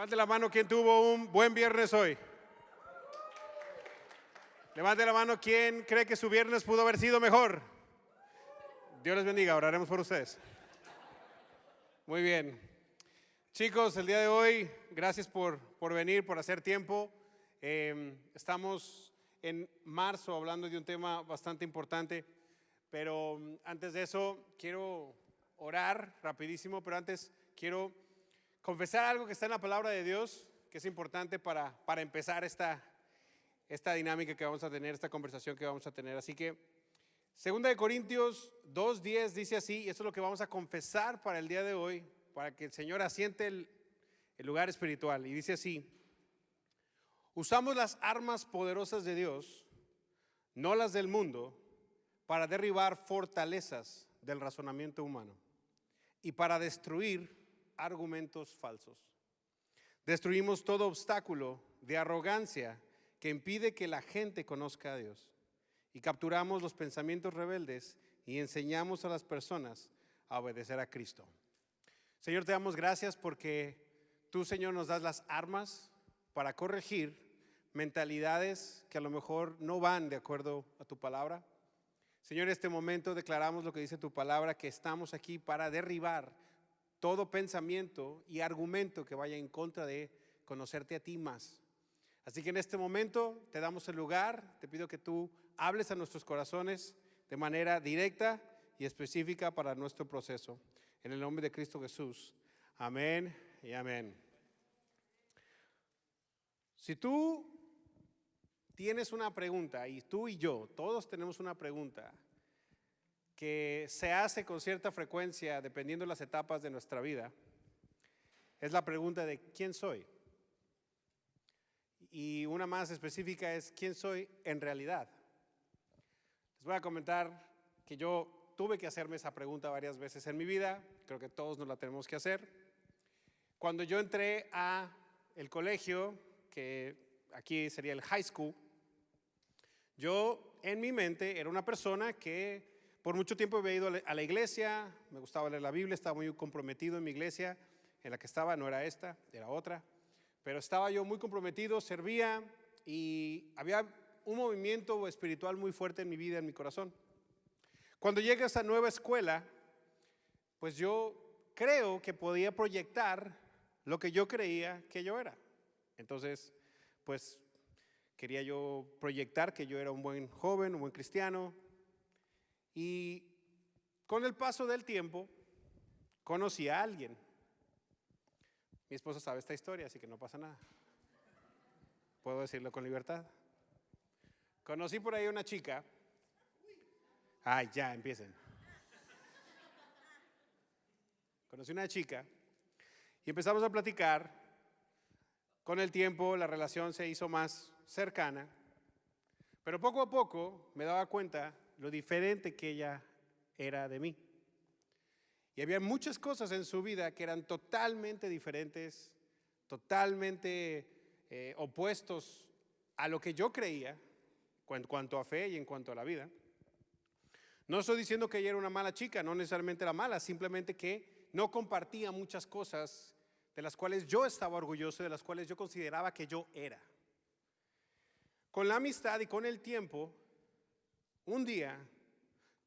Levante la mano quien tuvo un buen viernes hoy. Levante la mano quien cree que su viernes pudo haber sido mejor. Dios les bendiga, oraremos por ustedes. Muy bien. Chicos, el día de hoy, gracias por venir, por hacer tiempo. Estamos en marzo hablando de un tema bastante importante, pero antes de eso quiero orar rapidísimo, pero antes quiero confesar algo que está en la palabra de Dios, que es importante para empezar esta dinámica que vamos a tener, esta conversación que vamos a tener. Así que, 2 Corintios 2:10 dice así, y esto es lo que vamos a confesar para el día de hoy, para que el Señor asiente el lugar espiritual. Y dice así: usamos las armas poderosas de Dios, no las del mundo, para derribar fortalezas del razonamiento humano y para destruir argumentos falsos. Destruimos todo obstáculo de arrogancia que impide que la gente conozca a Dios, y capturamos los pensamientos rebeldes y enseñamos a las personas a obedecer a Cristo. Señor, te damos gracias porque tú, Señor, nos das las armas para corregir mentalidades que a lo mejor no van de acuerdo a tu palabra. Señor, en este momento declaramos lo que dice tu palabra, que estamos aquí para derribar todo pensamiento y argumento que vaya en contra de conocerte a ti más. Así que en este momento te damos el lugar, te pido que tú hables a nuestros corazones de manera directa y específica para nuestro proceso. En el nombre de Cristo Jesús. Amén y amén. Si tú tienes una pregunta, y tú y yo, todos tenemos una pregunta que se hace con cierta frecuencia dependiendo de las etapas de nuestra vida, es la pregunta de ¿quién soy? Y una más específica es ¿quién soy en realidad? Les voy a comentar que yo tuve que hacerme esa pregunta varias veces en mi vida, creo que todos nos la tenemos que hacer. Cuando yo entré a el colegio, que aquí sería el high school, yo en mi mente era una persona que por mucho tiempo había ido a la iglesia, me gustaba leer la Biblia, estaba muy comprometido en mi iglesia, en la que estaba, no era esta, era otra, pero estaba yo muy comprometido, servía y había un movimiento espiritual muy fuerte en mi vida, en mi corazón. Cuando llegué a esa nueva escuela, pues yo creo que podía proyectar lo que yo creía que yo era. Entonces, pues quería yo proyectar que yo era un buen joven, un buen cristiano. Y con el paso del tiempo, conocí a alguien. Mi esposa sabe esta historia, así que no pasa nada. Puedo decirlo con libertad. Conocí por ahí una chica. Ay, ya, empiecen. Conocí una chica y empezamos a platicar. Con el tiempo la relación se hizo más cercana, pero poco a poco me daba cuenta lo diferente que ella era de mí. Y había muchas cosas en su vida que eran totalmente diferentes, totalmente opuestos a lo que yo creía en cuanto a fe y en cuanto a la vida. No estoy diciendo que ella era una mala chica, no necesariamente era mala, simplemente que no compartía muchas cosas de las cuales yo estaba orgulloso, de las cuales yo consideraba que yo era. Con la amistad y con el tiempo, un día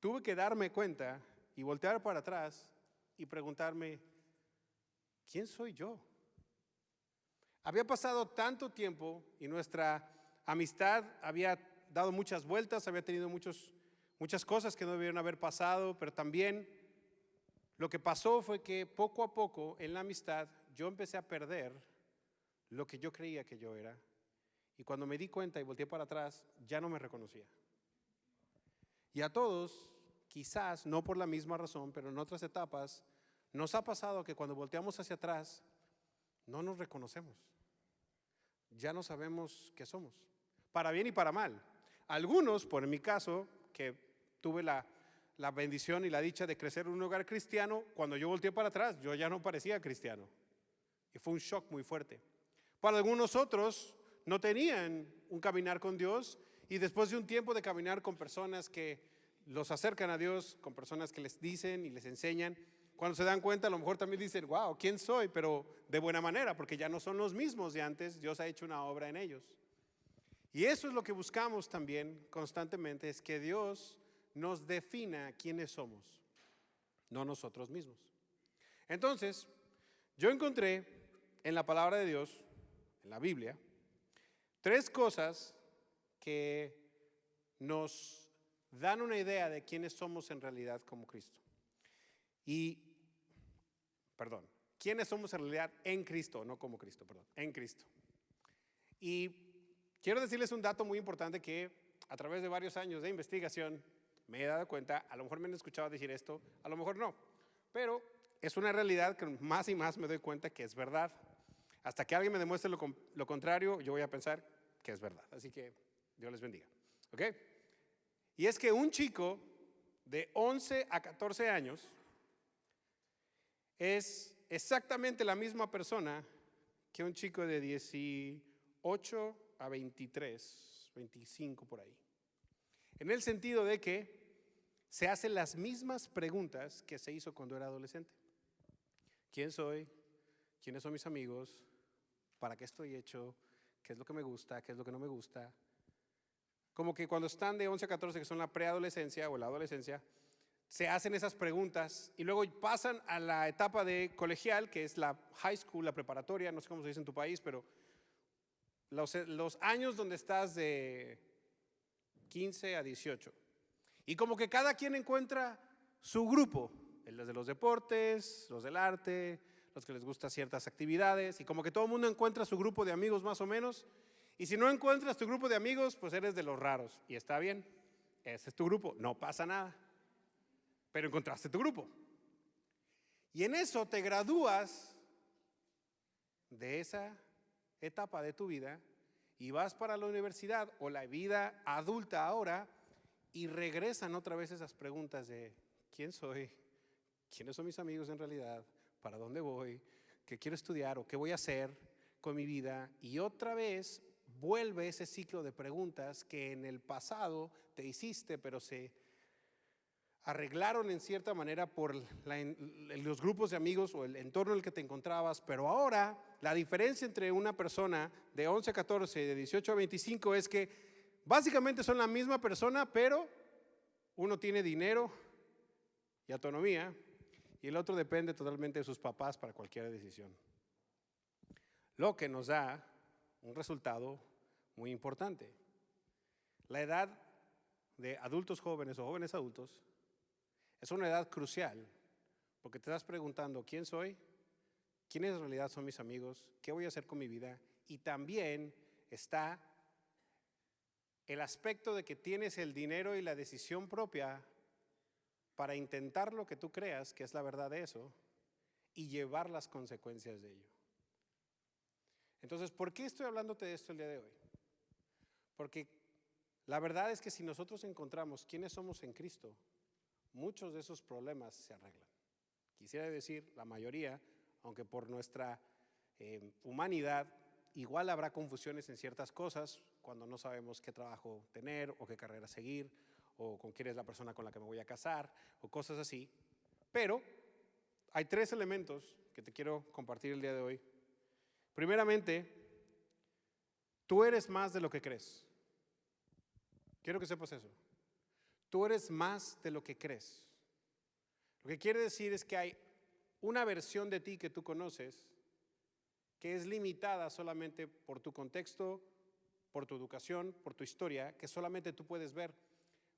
tuve que darme cuenta y voltear para atrás y preguntarme, ¿quién soy yo? Había pasado tanto tiempo y nuestra amistad había dado muchas vueltas, había tenido muchas cosas que no debieron haber pasado, pero también lo que pasó fue que poco a poco en la amistad yo empecé a perder lo que yo creía que yo era. Y cuando me di cuenta y volteé para atrás, ya no me reconocía. Y a todos, quizás no por la misma razón, pero en otras etapas, nos ha pasado que cuando volteamos hacia atrás, no nos reconocemos. Ya no sabemos qué somos, para bien y para mal. Algunos, por mi caso, que tuve la bendición y la dicha de crecer en un hogar cristiano, cuando yo volteé para atrás, yo ya no parecía cristiano. Y fue un shock muy fuerte. Para algunos otros, no tenían un caminar con Dios, y después de un tiempo de caminar con personas que los acercan a Dios, con personas que les dicen y les enseñan, Cuando se dan cuenta, a lo mejor también dicen, wow, ¿quién soy? Pero de buena manera, porque ya no son los mismos de antes, Dios ha hecho una obra en ellos. Y eso es lo que buscamos también constantemente, es que Dios nos defina quiénes somos, no nosotros mismos. Entonces, yo encontré en la palabra de Dios, en la Biblia, 3 cosas que nos dan una idea de quiénes somos en realidad como Cristo. Quiénes somos en realidad en Cristo, no como Cristo, en Cristo. Y quiero decirles un dato muy importante que a través de varios años de investigación me he dado cuenta, a lo mejor me han escuchado decir esto, a lo mejor no, pero es una realidad que más y más me doy cuenta que es verdad. Hasta que alguien me demuestre lo contrario, yo voy a pensar que es verdad. Así que Dios les bendiga. ¿Ok? Y es que un chico de 11 a 14 años es exactamente la misma persona que un chico de 18 a 23, 25 por ahí. En el sentido de que se hacen las mismas preguntas que se hizo cuando era adolescente. ¿Quién soy? ¿Quiénes son mis amigos? ¿Para qué estoy hecho? ¿Qué es lo que me gusta? ¿Qué es lo que no me gusta? Como que cuando están de 11 a 14, que son la preadolescencia o la adolescencia, se hacen esas preguntas y luego pasan a la etapa de colegial, que es la high school, la preparatoria, no sé cómo se dice en tu país, pero los años donde estás de 15 a 18. Y como que cada quien encuentra su grupo, los de los deportes, los del arte, los que les gustan ciertas actividades, y como que todo el mundo encuentra su grupo de amigos más o menos. Y si no encuentras tu grupo de amigos, pues eres de los raros. Y está bien, ese es tu grupo, no pasa nada. Pero encontraste tu grupo. Y en eso te gradúas de esa etapa de tu vida y vas para la universidad o la vida adulta ahora y regresan otra vez esas preguntas de ¿quién soy? ¿Quiénes son mis amigos en realidad? ¿Para dónde voy? ¿Qué quiero estudiar o qué voy a hacer con mi vida? Y otra vez vuelve ese ciclo de preguntas que en el pasado te hiciste, pero se arreglaron en cierta manera por los grupos de amigos o el entorno en el que te encontrabas, pero ahora la diferencia entre una persona de 11 a 14 y de 18 a 25 es que básicamente son la misma persona, pero uno tiene dinero y autonomía y el otro depende totalmente de sus papás para cualquier decisión. Lo que nos da un resultado muy importante. La edad de adultos jóvenes o jóvenes adultos es una edad crucial porque te estás preguntando ¿quién soy? ¿Quiénes en realidad son mis amigos? ¿Qué voy a hacer con mi vida? Y también está el aspecto de que tienes el dinero y la decisión propia para intentar lo que tú creas que es la verdad de eso y llevar las consecuencias de ello. Entonces, ¿por qué estoy hablándote de esto el día de hoy? Porque la verdad es que si nosotros encontramos quiénes somos en Cristo, muchos de esos problemas se arreglan. Quisiera decir la mayoría, aunque por nuestra humanidad igual habrá confusiones en ciertas cosas cuando no sabemos qué trabajo tener o qué carrera seguir o con quién es la persona con la que me voy a casar o cosas así. Pero hay 3 elementos que te quiero compartir el día de hoy. Primeramente, tú eres más de lo que crees. Quiero que sepas eso. Tú eres más de lo que crees. Lo que quiere decir es que hay una versión de ti que tú conoces que es limitada solamente por tu contexto, por tu educación, por tu historia, que solamente tú puedes ver.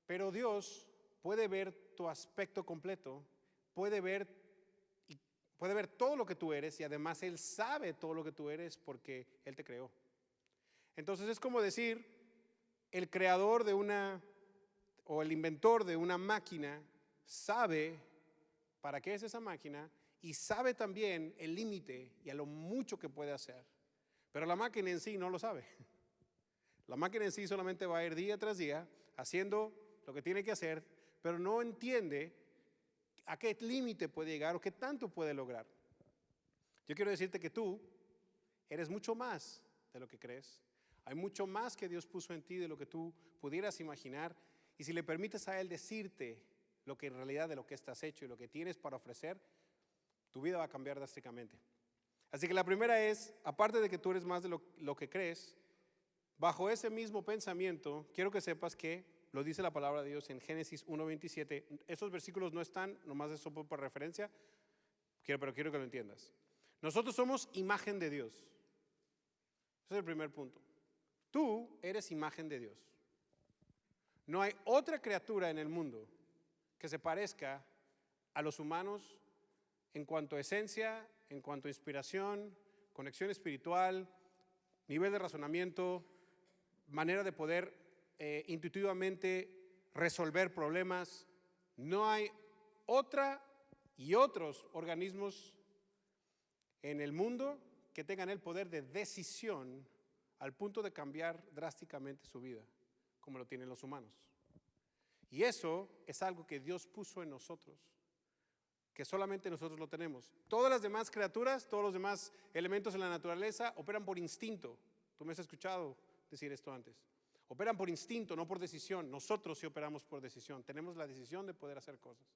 Pero Dios puede ver tu aspecto completo, puede ver todo lo que tú eres y además Él sabe todo lo que tú eres porque Él te creó. Entonces es como decir, el creador de o el inventor de una máquina sabe para qué es esa máquina y sabe también el límite y a lo mucho que puede hacer. Pero la máquina en sí no lo sabe. La máquina en sí solamente va a ir día tras día haciendo lo que tiene que hacer, pero no entiende a qué límite puede llegar o qué tanto puede lograr. Yo quiero decirte que tú eres mucho más de lo que crees. Hay mucho más que Dios puso en ti de lo que tú pudieras imaginar. Y si le permites a Él decirte lo que en realidad de lo que estás hecho y lo que tienes para ofrecer, tu vida va a cambiar drásticamente. Así que la primera es, aparte de que tú eres más de lo que crees, bajo ese mismo pensamiento, quiero que sepas que lo dice la palabra de Dios en Génesis 1:27. Esos versículos no están, nomás eso por referencia, pero quiero que lo entiendas. Nosotros somos imagen de Dios. Ese es el primer punto. Tú eres imagen de Dios. No hay otra criatura en el mundo que se parezca a los humanos en cuanto a esencia, en cuanto a inspiración, conexión espiritual, nivel de razonamiento, manera de poder intuitivamente resolver problemas. No hay otra y otros organismos en el mundo que tengan el poder de decisión al punto de cambiar drásticamente su vida, como lo tienen los humanos. Y eso es algo que Dios puso en nosotros, que solamente nosotros lo tenemos. Todas las demás criaturas, todos los demás elementos en la naturaleza operan por instinto. Tú me has escuchado decir esto antes. Operan por instinto, no por decisión. Nosotros sí operamos por decisión. Tenemos la decisión de poder hacer cosas.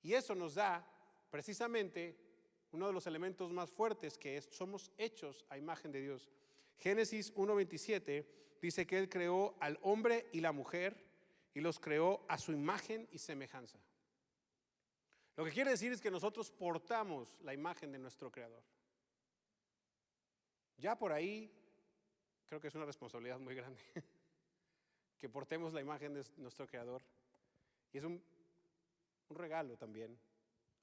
Y eso nos da precisamente uno de los elementos más fuertes, que es somos hechos a imagen de Dios. Génesis 1:27 dice que Él creó al hombre y la mujer y los creó a su imagen y semejanza. Lo que quiere decir es que nosotros portamos la imagen de nuestro Creador. Ya por ahí creo que es una responsabilidad muy grande que portemos la imagen de nuestro Creador. Y es un regalo también,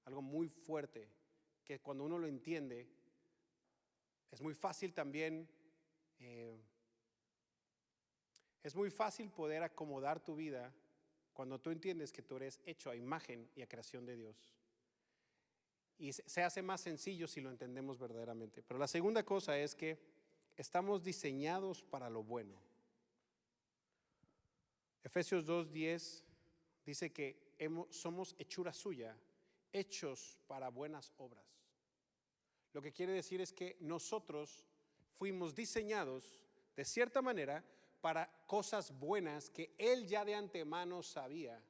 algo muy fuerte, que cuando uno lo entiende, es muy fácil también, es muy fácil poder acomodar tu vida cuando tú entiendes que tú eres hecho a imagen y a creación de Dios. Y se hace más sencillo si lo entendemos verdaderamente. Pero la segunda cosa es que estamos diseñados para lo bueno. Efesios 2:10 dice que somos hechura suya, hechos para buenas obras. Lo que quiere decir es que nosotros fuimos diseñados de cierta manera para cosas buenas que Él ya de antemano sabía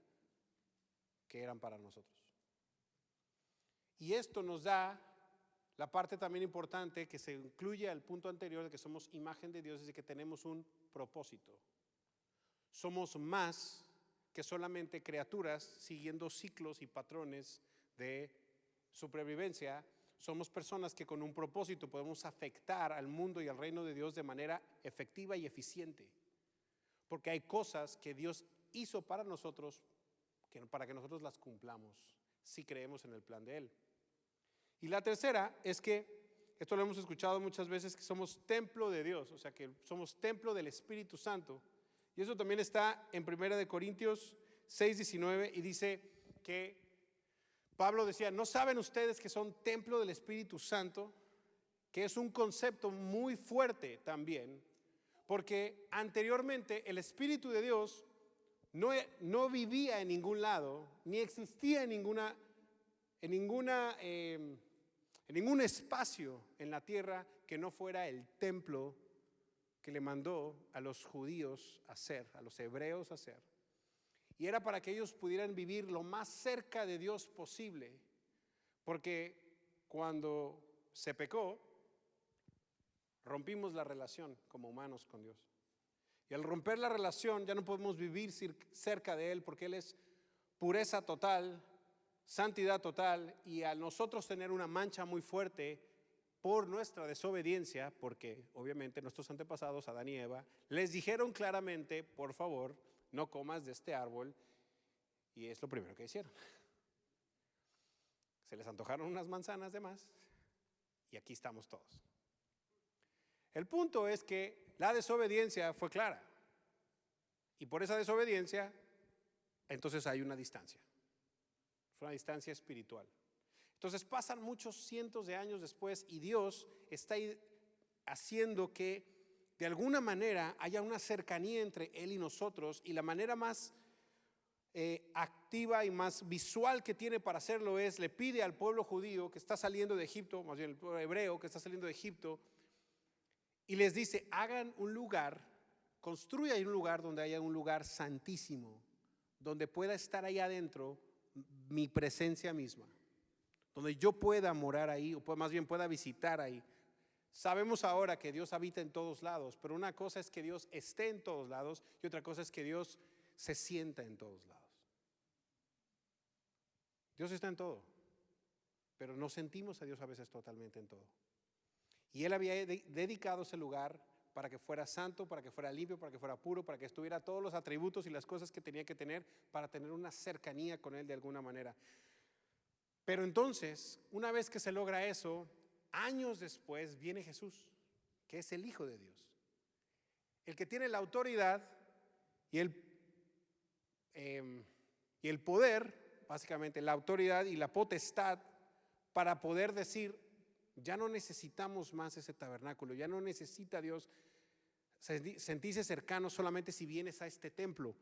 que eran para nosotros. Y esto nos da la parte también importante que se incluye al punto anterior de que somos imagen de Dios, es de que tenemos un propósito. Somos más que solamente criaturas siguiendo ciclos y patrones de supervivencia. Somos personas que con un propósito podemos afectar al mundo y al reino de Dios de manera efectiva y eficiente. Porque hay cosas que Dios hizo para nosotros, para que nosotros las cumplamos, si creemos en el plan de Él. Y la tercera es que, esto lo hemos escuchado muchas veces, que somos templo de Dios, o sea que somos templo del Espíritu Santo. Y eso también está en 1 Corintios 6:19 y dice que Pablo decía, ¿no saben ustedes que son templo del Espíritu Santo? Que es un concepto muy fuerte también, porque anteriormente el Espíritu de Dios no vivía en ningún lado, ni existía en ningún espacio en la tierra que no fuera el templo que le mandó a los judíos hacer, a los hebreos hacer. Y era para que ellos pudieran vivir lo más cerca de Dios posible, porque cuando se pecó, rompimos la relación como humanos con Dios. Y al romper la relación ya no podemos vivir cerca de Él, porque Él es pureza total, santidad total, y al nosotros tener una mancha muy fuerte por nuestra desobediencia, porque obviamente nuestros antepasados, Adán y Eva, les dijeron claramente, por favor, no comas de este árbol, y es lo primero que hicieron. Se les antojaron unas manzanas de más, y aquí estamos todos. El punto es que la desobediencia fue clara, y por esa desobediencia, entonces hay una distancia. Es una distancia espiritual. Entonces pasan muchos cientos de años después y Dios está haciendo que de alguna manera haya una cercanía entre Él y nosotros, y la manera más activa y más visual que tiene para hacerlo es, le pide al pueblo judío que está saliendo de Egipto, más bien el pueblo hebreo que está saliendo de Egipto, y les dice, hagan un lugar, construyan un lugar donde haya un lugar santísimo, donde pueda estar ahí adentro mi presencia misma. donde yo pueda morar ahí, o más bien pueda visitar ahí. Sabemos ahora que Dios habita en todos lados, pero una cosa es que Dios esté en todos lados y otra cosa es que Dios se sienta en todos lados. Dios está en todo, pero no sentimos a Dios a veces totalmente en todo. Y Él había dedicado ese lugar para que fuera santo, para que fuera limpio, para que fuera puro, para que estuviera todos los atributos y las cosas que tenía que tener para tener una cercanía con Él de alguna manera. Pero entonces, una vez que se logra eso, años después viene Jesús, que es el Hijo de Dios, el que tiene la autoridad y el poder, básicamente la autoridad y la potestad para poder decir, ya no necesitamos más ese tabernáculo, ya no necesita Dios sentirse cercano solamente si vienes a este templo.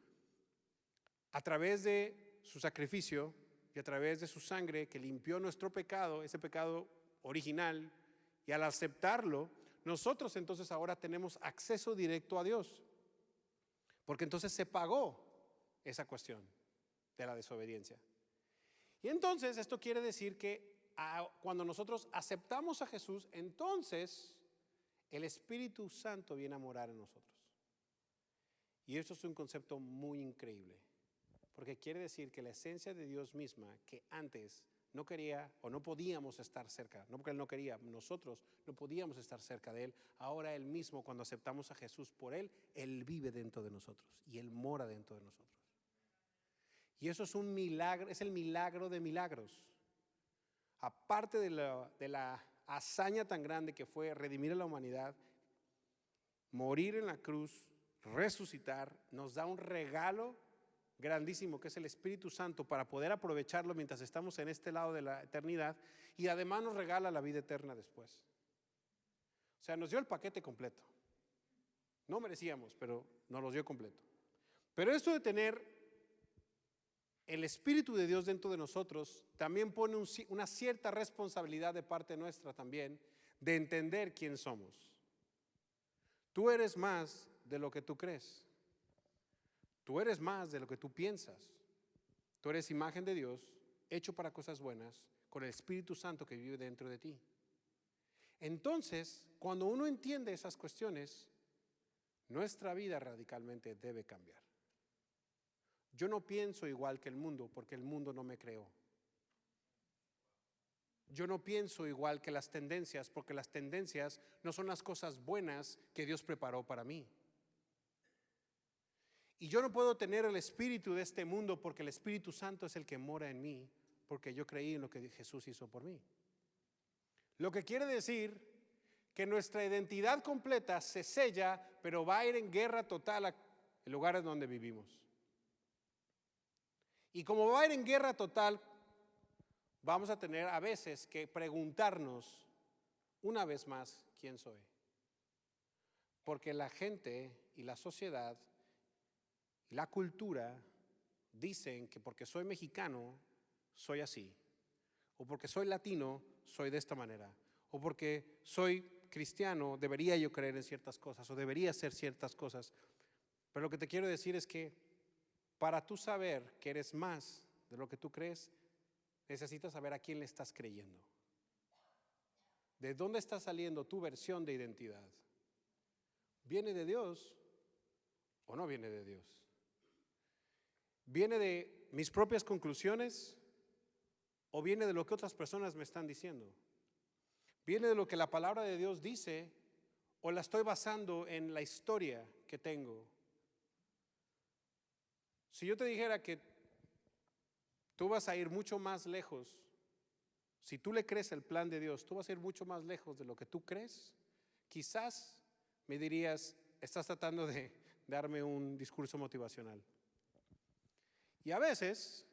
A través de su sacrificio y a través de su sangre que limpió nuestro pecado, ese pecado original, y al aceptarlo, nosotros entonces ahora tenemos acceso directo a Dios, porque entonces se pagó esa cuestión de la desobediencia. Y entonces esto quiere decir que cuando nosotros aceptamos a Jesús, entonces el Espíritu Santo viene a morar en nosotros. Y esto es un concepto muy increíble, porque quiere decir que la esencia de Dios misma, que antes no quería o no podíamos estar cerca, no porque Él no quería, nosotros no podíamos estar cerca de Él, ahora Él mismo, cuando aceptamos a Jesús por Él, Él vive dentro de nosotros y Él mora dentro de nosotros. Y eso es un milagro, es el milagro de milagros. Aparte de la hazaña tan grande que fue redimir a la humanidad, morir en la cruz, resucitar, nos da un regalo grandísimo que es el Espíritu Santo para poder aprovecharlo mientras estamos en este lado de la eternidad, y además nos regala la vida eterna después. O sea, nos dio el paquete completo. No merecíamos, pero nos lo dio completo. Pero esto de tener el Espíritu de Dios dentro de nosotros también pone una cierta responsabilidad de parte nuestra también de entender quién somos. Tú eres más de lo que tú crees. Tú eres más de lo que tú piensas. Tú eres imagen de Dios, hecho para cosas buenas, con el Espíritu Santo que vive dentro de ti. Entonces, cuando uno entiende esas cuestiones, nuestra vida radicalmente debe cambiar. Yo no pienso igual que el mundo porque el mundo no me creó. Yo no pienso igual que las tendencias porque las tendencias no son las cosas buenas que Dios preparó para mí. Y yo no puedo tener el espíritu de este mundo porque el Espíritu Santo es el que mora en mí, porque yo creí en lo que Jesús hizo por mí. Lo que quiere decir que nuestra identidad completa se sella, pero va a ir en guerra total en lugares donde vivimos. Y como va a ir en guerra total, vamos a tener a veces que preguntarnos una vez más quién soy. Porque la gente y la sociedad y la cultura dicen que porque soy mexicano soy así, o porque soy latino soy de esta manera, o porque soy cristiano debería yo creer en ciertas cosas o debería hacer ciertas cosas. Pero lo que te quiero decir es que para tú saber que eres más de lo que tú crees, necesitas saber a quién le estás creyendo. ¿De dónde está saliendo tu versión de identidad? ¿Viene de Dios o no viene de Dios? ¿Viene de mis propias conclusiones o viene de lo que otras personas me están diciendo? ¿Viene de lo que la palabra de Dios dice o la estoy basando en la historia que tengo? Si yo te dijera que tú vas a ir mucho más lejos, si tú le crees el plan de Dios, tú vas a ir mucho más lejos de lo que tú crees, quizás me dirías, estás tratando de darme un discurso motivacional. Y a veces,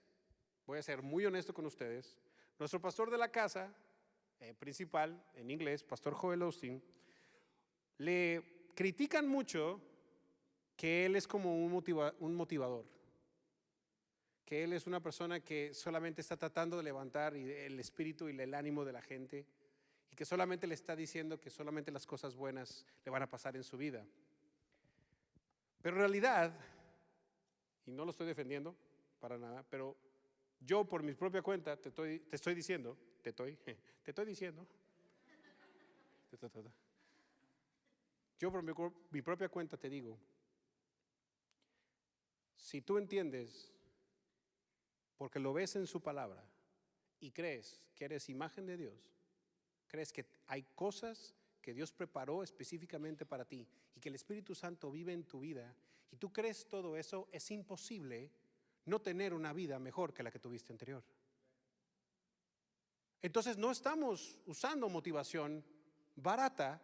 voy a ser muy honesto con ustedes, nuestro pastor de la casa principal, en inglés, Pastor Joel Osteen, le critican mucho que él es como un motivador, que él es una persona que solamente está tratando de levantar el espíritu y el ánimo de la gente y que solamente le está diciendo que solamente las cosas buenas le van a pasar en su vida. Pero en realidad, y no lo estoy defendiendo para nada, pero Yo por mi propia cuenta te estoy diciendo, yo por mi propia cuenta te digo, si tú entiendes, porque lo ves en su palabra y crees que eres imagen de Dios, crees que hay cosas que Dios preparó específicamente para ti y que el Espíritu Santo vive en tu vida y tú crees todo eso, es imposible no tener una vida mejor que la que tuviste anterior. Entonces no estamos usando motivación barata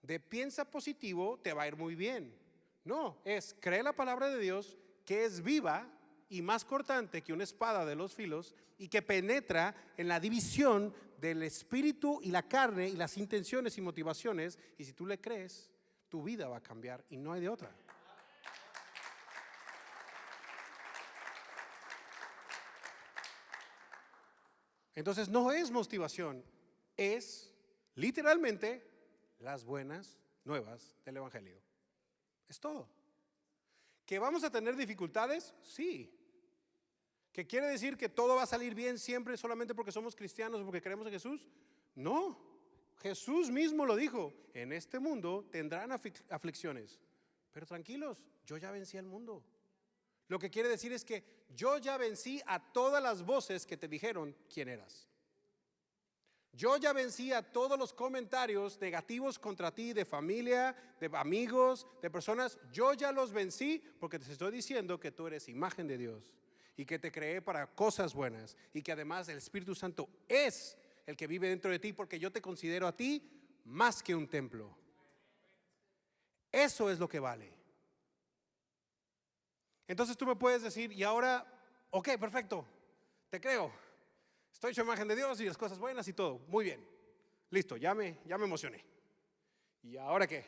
de piensa positivo, te va a ir muy bien. No, es cree la palabra de Dios que es viva y más cortante que una espada de los filos y que penetra en la división del espíritu y la carne y las intenciones y motivaciones, y si tú le crees, tu vida va a cambiar y no hay de otra. Entonces no es motivación, es literalmente las buenas nuevas del Evangelio. Es todo. ¿Que vamos a tener dificultades? Sí. ¿Que quiere decir que todo va a salir bien siempre solamente porque somos cristianos o porque creemos en Jesús? No. Jesús mismo lo dijo, en este mundo tendrán aflicciones, pero tranquilos, yo ya vencí al mundo. Lo que quiere decir es que yo ya vencí a todas las voces que te dijeron quién eras. Yo ya vencí a todos los comentarios negativos contra ti de familia, de amigos, de personas. Yo ya los vencí porque te estoy diciendo que tú eres imagen de Dios y que te creé para cosas buenas y que además el Espíritu Santo es el que vive dentro de ti porque yo te considero a ti más que un templo. Eso es lo que vale. Entonces tú me puedes decir, y ahora, ok, perfecto, te creo. Estoy hecho imagen de Dios y las cosas buenas y todo. Muy bien. Listo, ya me emocioné. ¿Y ahora qué?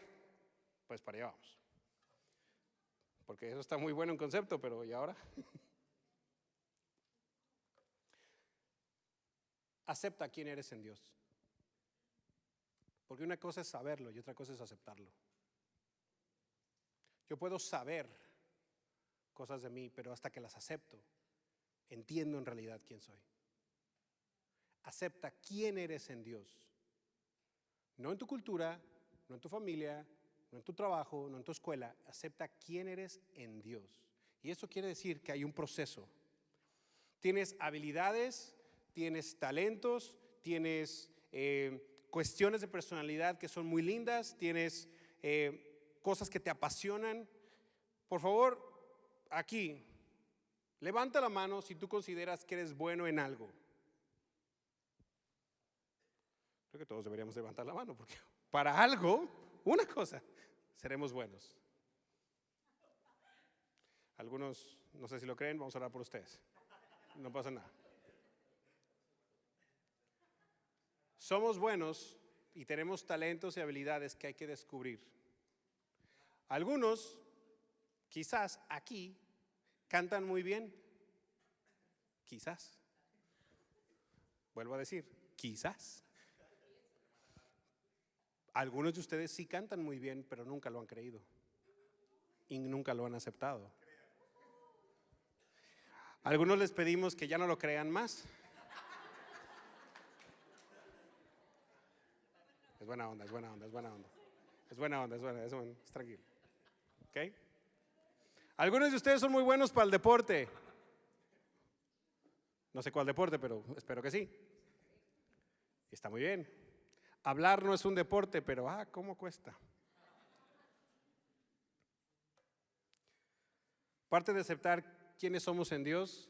Pues para allá vamos. Porque eso está muy bueno en concepto, pero ¿y ahora? Acepta quién eres en Dios. Porque una cosa es saberlo y otra cosa es aceptarlo. Yo puedo saber cosas de mí, pero hasta que las acepto, entiendo en realidad quién soy. Acepta quién eres en Dios. No en tu cultura, no en tu familia, no en tu trabajo, no en tu escuela. Acepta quién eres en Dios. Y eso quiere decir que hay un proceso. Tienes habilidades, tienes talentos, tienes cuestiones de personalidad que son muy lindas, tienes cosas que te apasionan. Por favor, aquí, levanta la mano si tú consideras que eres bueno en algo. Creo que todos deberíamos levantar la mano porque para algo, una cosa, seremos buenos. Algunos, no sé si lo creen, vamos a orar por ustedes. No pasa nada. Somos buenos y tenemos talentos y habilidades que hay que descubrir. Algunos, quizás aquí, cantan muy bien. Quizás. Vuelvo a decir, quizás. Algunos de ustedes sí cantan muy bien, pero nunca lo han creído y nunca lo han aceptado. Algunos les pedimos que ya no lo crean más. Es buena onda, es buena onda, es buena onda. Es buena onda, es tranquilo. ¿Ok? Algunos de ustedes son muy buenos para el deporte. No sé cuál deporte, pero espero que sí. Está muy bien. Hablar no es un deporte, pero ¿cómo cuesta? Parte de aceptar quiénes somos en Dios,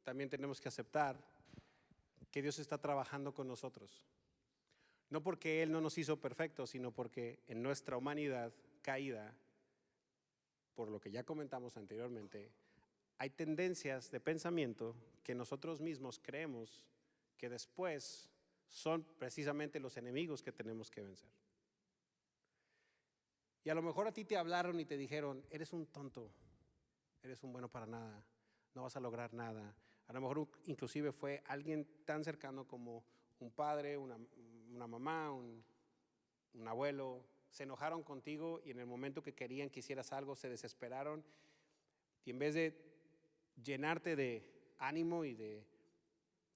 también tenemos que aceptar que Dios está trabajando con nosotros. No porque Él no nos hizo perfectos, sino porque en nuestra humanidad caída, por lo que ya comentamos anteriormente, hay tendencias de pensamiento que nosotros mismos creemos que después son precisamente los enemigos que tenemos que vencer. Y a lo mejor a ti te hablaron y te dijeron, eres un tonto, eres un bueno para nada, no vas a lograr nada. A lo mejor inclusive fue alguien tan cercano como un padre, una mamá, un abuelo. Se enojaron contigo y en el momento que querían que hicieras algo se desesperaron y en vez de llenarte de ánimo y de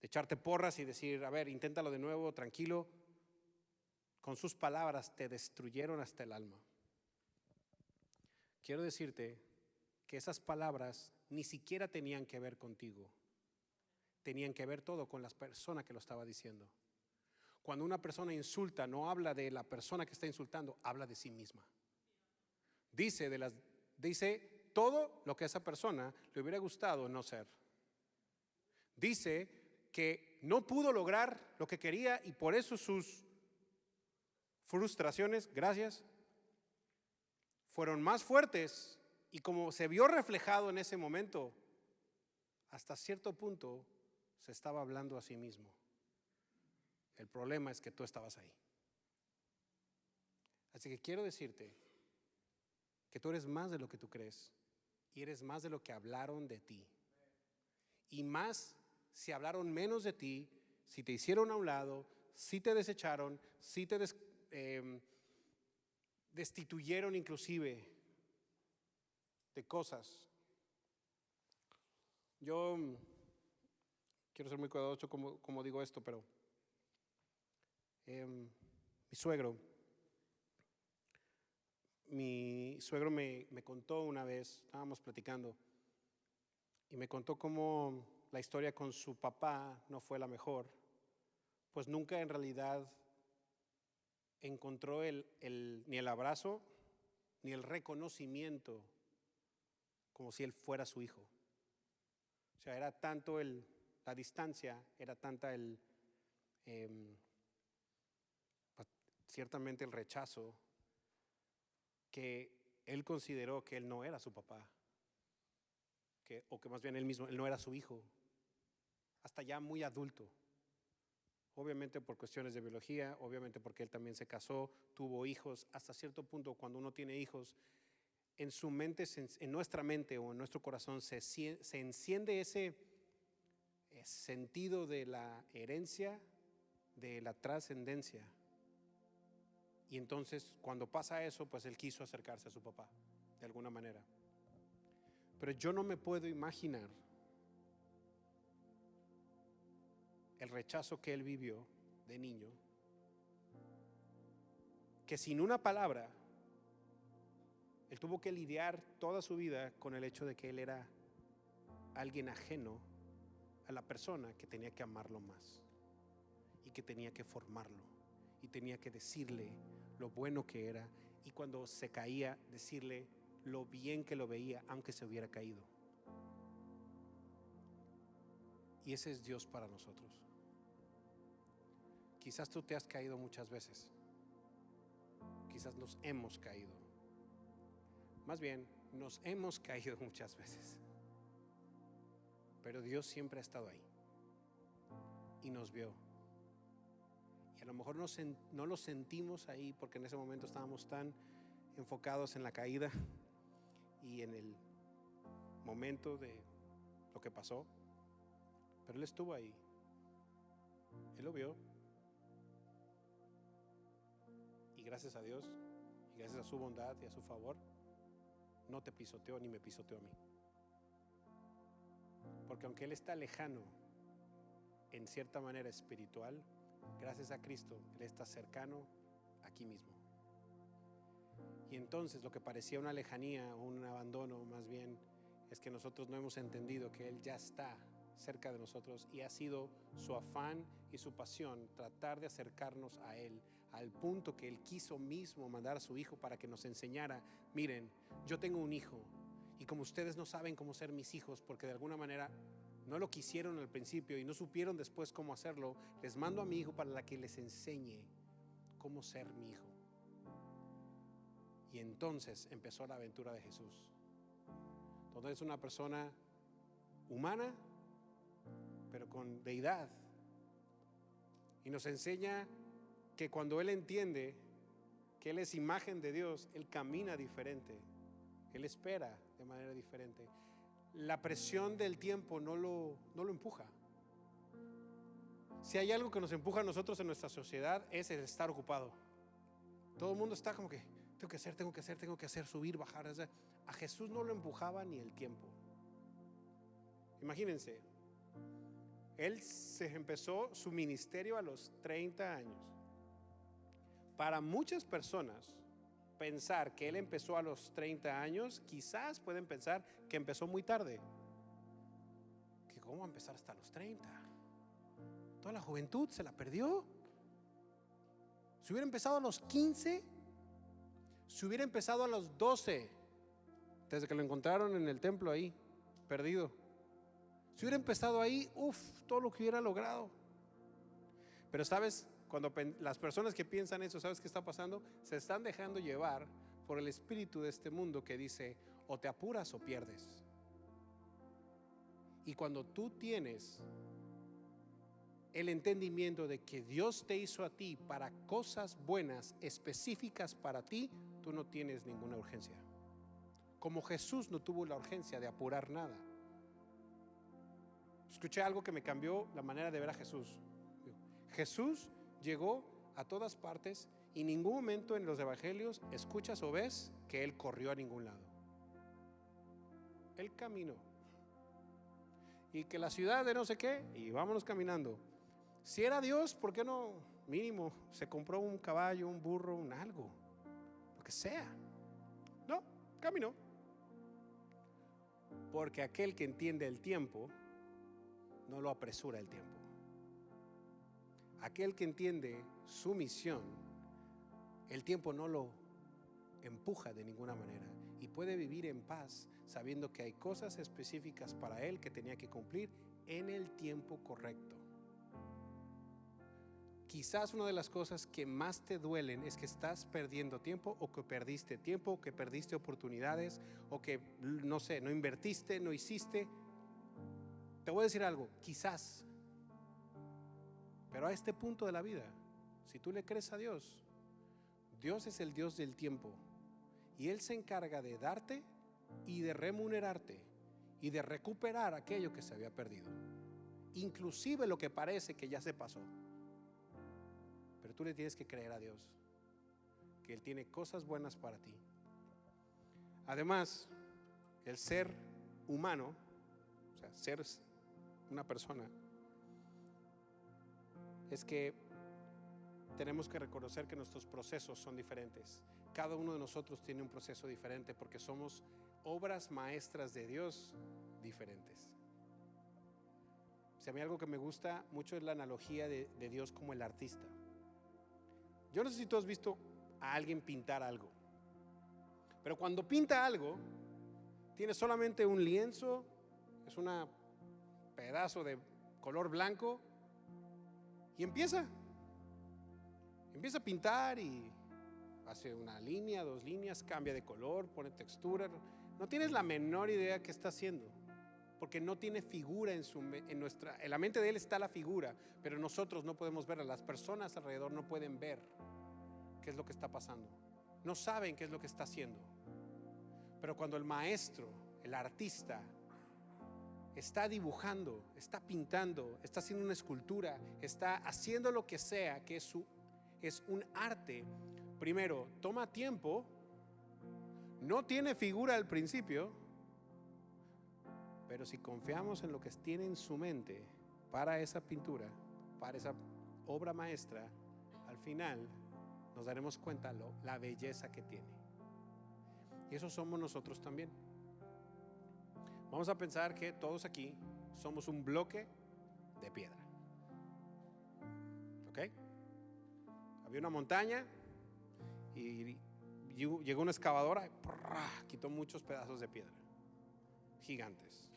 de echarte porras y decir, a ver, inténtalo de nuevo, tranquilo. Con sus palabras te destruyeron hasta el alma. Quiero decirte que esas palabras ni siquiera tenían que ver contigo. Tenían que ver todo con la persona que lo estaba diciendo. Cuando una persona insulta, no habla de la persona que está insultando, habla de sí misma. Dice todo lo que a esa persona le hubiera gustado no ser. Dice que no pudo lograr lo que quería y por eso sus frustraciones, gracias, fueron más fuertes, y como se vio reflejado en ese momento, hasta cierto punto se estaba hablando a sí mismo. El problema es que tú estabas ahí. Así que quiero decirte que tú eres más de lo que tú crees y eres más de lo que hablaron de ti. Y más si hablaron menos de ti, si te hicieron a un lado, si te desecharon, si te destituyeron inclusive de cosas. Yo quiero ser muy cuidadoso como digo esto, pero mi suegro me contó una vez, estábamos platicando, y me contó cómo la historia con su papá no fue la mejor, pues nunca en realidad encontró ni el abrazo ni el reconocimiento como si él fuera su hijo. O sea, era tanto la distancia, era tanta ciertamente el rechazo, que él consideró que él no era su papá, o que más bien él no era su hijo, hasta ya muy adulto. Obviamente por cuestiones de biología, obviamente porque él también se casó, tuvo hijos. Hasta cierto punto, cuando uno tiene hijos, en su mente, en nuestra mente o en nuestro corazón se enciende ese sentido de la herencia, de la trascendencia. Y entonces cuando pasa eso, pues él quiso acercarse a su papá de alguna manera. Pero yo no me puedo imaginar el rechazo que él vivió de niño, que sin una palabra él tuvo que lidiar toda su vida con el hecho de que él era alguien ajeno a la persona que tenía que amarlo más y que tenía que formarlo y tenía que decirle lo bueno que era, y cuando se caía decirle lo bien que lo veía aunque se hubiera caído. Y ese es Dios para nosotros. Quizás tú te has caído muchas veces, quizás nos hemos caído, más bien nos hemos caído muchas veces, pero Dios siempre ha estado ahí y nos vio. Y a lo mejor no lo sentimos ahí porque en ese momento estábamos tan enfocados en la caída y en el momento de lo que pasó, pero Él estuvo ahí, Él lo vio, y gracias a Dios y gracias a su bondad y a su favor no te pisoteó ni me pisoteó a mí, porque aunque Él está lejano en cierta manera espiritual, gracias a Cristo Él está cercano aquí mismo. Y entonces lo que parecía una lejanía o un abandono, más bien es que nosotros no hemos entendido que Él ya está cerca de nosotros, y ha sido su afán y su pasión tratar de acercarnos a Él, al punto que Él quiso mismo mandar a su Hijo para que nos enseñara: miren, yo tengo un hijo, y como ustedes no saben cómo ser mis hijos, porque de alguna manera no lo quisieron al principio y no supieron después cómo hacerlo, les mando a mi Hijo para que les enseñe cómo ser mi hijo. Y entonces empezó la aventura de Jesús, donde es una persona humana pero con deidad, y nos enseña que cuando Él entiende que Él es imagen de Dios, Él camina diferente, Él espera de manera diferente. La presión del tiempo no lo empuja. Si hay algo que nos empuja a nosotros en nuestra sociedad, es el estar ocupado. Todo el mundo está como que tengo que hacer, subir, bajar. O sea, a Jesús no lo empujaba ni el tiempo. Imagínense, Él se empezó su ministerio a los 30 años. Para muchas personas, pensar que él empezó a los 30 años, quizás pueden pensar que empezó muy tarde. Que cómo va a empezar hasta los 30. Toda la juventud se la perdió. Si hubiera empezado a los 15, si hubiera empezado a los 12, desde que lo encontraron en el templo ahí, perdido. Si hubiera empezado ahí, todo lo que hubiera logrado. Pero sabes, cuando las personas que piensan eso, ¿sabes qué está pasando? Se están dejando llevar por el espíritu de este mundo que dice, o te apuras o pierdes. Y cuando tú tienes el entendimiento de que Dios te hizo a ti para cosas buenas, específicas para ti, tú no tienes ninguna urgencia. Como Jesús no tuvo la urgencia de apurar nada. Escuché algo que me cambió la manera de ver a Jesús. Jesús llegó a todas partes y en ningún momento en los evangelios escuchas o ves que Él corrió a ningún lado. Él caminó. Y que la ciudad de no sé qué, y vámonos caminando. Si era Dios, ¿por qué no? Mínimo, se compró un caballo, un burro, un algo, lo que sea. No, caminó. Porque aquel que entiende el tiempo no lo apresura el tiempo. Aquel que entiende su misión, el tiempo no lo empuja de ninguna manera y puede vivir en paz sabiendo que hay cosas específicas para él que tenía que cumplir en el tiempo correcto. Quizás una de las cosas que más te duelen es que estás perdiendo tiempo, o que perdiste tiempo, o que perdiste oportunidades, o que no sé, no invertiste, no hiciste. Te voy a decir algo, quizás, pero a este punto de la vida, si tú le crees a Dios, Dios es el Dios del tiempo y Él se encarga de darte y de remunerarte y de recuperar aquello que se había perdido, inclusive lo que parece que ya se pasó. Pero tú le tienes que creer a Dios que Él tiene cosas buenas para ti. Además, el ser humano, o sea, ser una persona, es que tenemos que reconocer que nuestros procesos son diferentes. Cada uno de nosotros tiene un proceso diferente porque somos obras maestras de Dios diferentes. Si a mí algo que me gusta mucho es la analogía de Dios como el artista. Yo no sé si tú has visto a alguien pintar algo, pero cuando pinta algo, tiene solamente un lienzo, es un pedazo de color blanco y empieza a pintar y hace una línea, dos líneas, cambia de color, pone textura. No tienes la menor idea qué está haciendo, porque no tiene figura en la mente de él está la figura, pero nosotros no podemos verla. Las personas alrededor no pueden ver qué es lo que está pasando, no saben qué es lo que está haciendo. Pero cuando el maestro, el artista, está dibujando, está pintando, está haciendo una escultura, está haciendo lo que sea, que es un arte, primero toma tiempo, no tiene figura al principio, pero si confiamos en lo que tiene en su mente para esa pintura, para esa obra maestra, al final nos daremos cuenta la belleza que tiene. Y eso somos nosotros también. Vamos a pensar que todos aquí somos un bloque de piedra. ¿Ok? Había una montaña y llegó una excavadora y quitó muchos pedazos de piedra gigantes.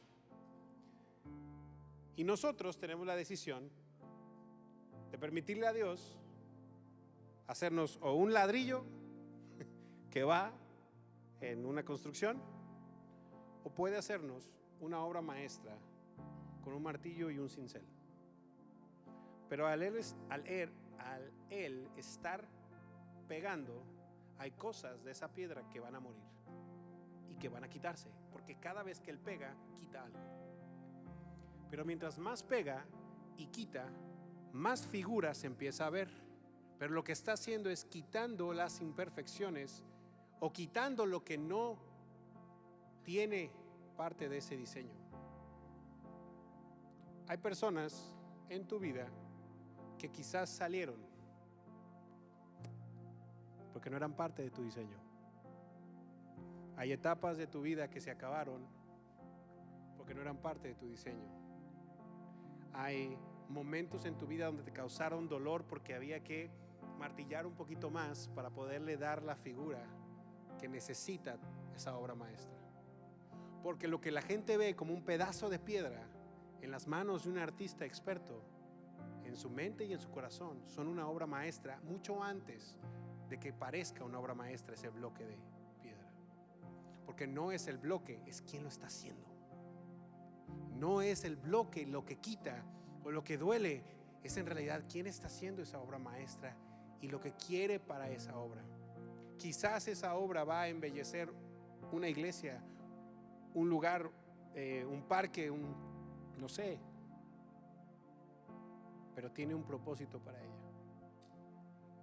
Y nosotros tenemos la decisión de permitirle a Dios hacernos o un ladrillo que va en una construcción, o puede hacernos una obra maestra con un martillo y un cincel. Pero al él estar pegando, hay cosas de esa piedra que van a morir y que van a quitarse, porque cada vez que él pega, quita algo. Pero mientras más pega y quita, más figuras se empieza a ver. Pero lo que está haciendo es quitando las imperfecciones o quitando lo que no tiene parte de ese diseño. Hay personas en tu vida que quizás salieron porque no eran parte de tu diseño. Hay etapas de tu vida que se acabaron porque no eran parte de tu diseño. Hay momentos en tu vida donde te causaron dolor porque había que martillar un poquito más para poderle dar la figura que necesita esa obra maestra. Porque lo que la gente ve como un pedazo de piedra en las manos de un artista experto, en su mente y en su corazón, son una obra maestra mucho antes de que parezca una obra maestra ese bloque de piedra. Porque no es el bloque, es quien lo está haciendo. No es el bloque lo que quita o lo que duele, es en realidad quién está haciendo esa obra maestra y lo que quiere para esa obra. Quizás esa obra va a embellecer una iglesia, un lugar, un parque, no sé, pero tiene un propósito para ella.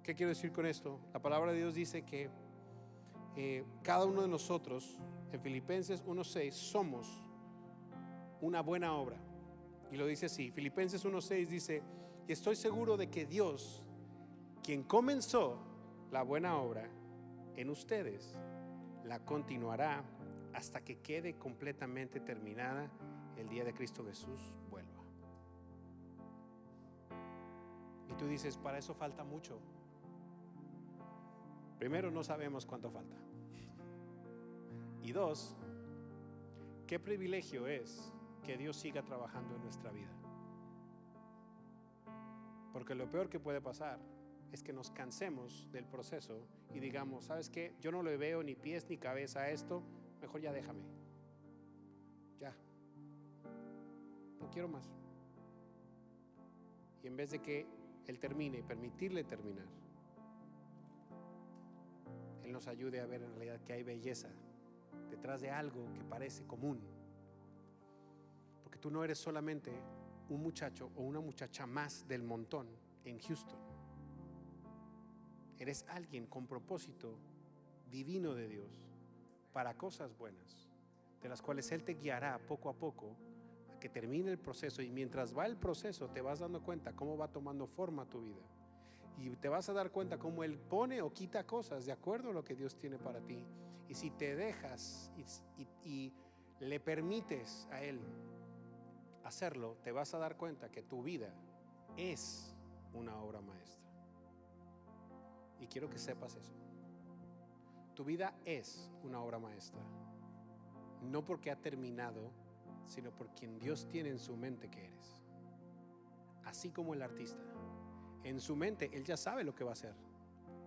¿Qué quiero decir con esto? La palabra de Dios dice que cada uno de nosotros, en Filipenses 1:6, somos una buena obra. Y lo dice así, Filipenses 1:6 dice: y estoy seguro de que Dios, quien comenzó la buena obra en ustedes, la continuará hasta que quede completamente terminada el día de Cristo Jesús vuelva. Y tú dices, para eso falta mucho. Primero, no sabemos cuánto falta. Y dos, qué privilegio es que Dios siga trabajando en nuestra vida. Porque lo peor que puede pasar es que nos cansemos del proceso y digamos, ¿sabes qué? Yo no le veo ni pies ni cabeza a esto, mejor ya déjame. Ya. No quiero más. Y en vez de que Él termine y permitirle terminar, Él nos ayude a ver en realidad que hay belleza detrás de algo que parece común. Porque tú no eres solamente un muchacho o una muchacha más del montón en Houston. Eres alguien con propósito divino de Dios para cosas buenas, de las cuales Él te guiará poco a poco a que termine el proceso. Y mientras va el proceso te vas dando cuenta cómo va tomando forma tu vida. Y te vas a dar cuenta cómo Él pone o quita cosas de acuerdo a lo que Dios tiene para ti. Y si te dejas y le permites a Él hacerlo, te vas a dar cuenta que tu vida es una obra maestra. Y quiero que sepas eso. Tu vida es una obra maestra. No porque ha terminado, sino por quien Dios tiene en su mente que eres. Así como el artista. En su mente, Él ya sabe lo que va a hacer.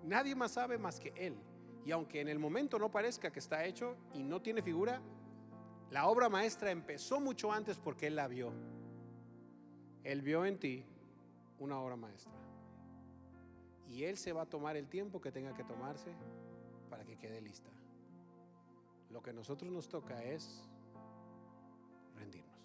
Nadie más sabe más que Él. Y aunque en el momento no parezca que está hecho y no tiene figura, la obra maestra empezó mucho antes porque Él la vio. Él vio en ti una obra maestra. Y Él se va a tomar el tiempo que tenga que tomarse para que quede lista. Lo que a nosotros nos toca es rendirnos.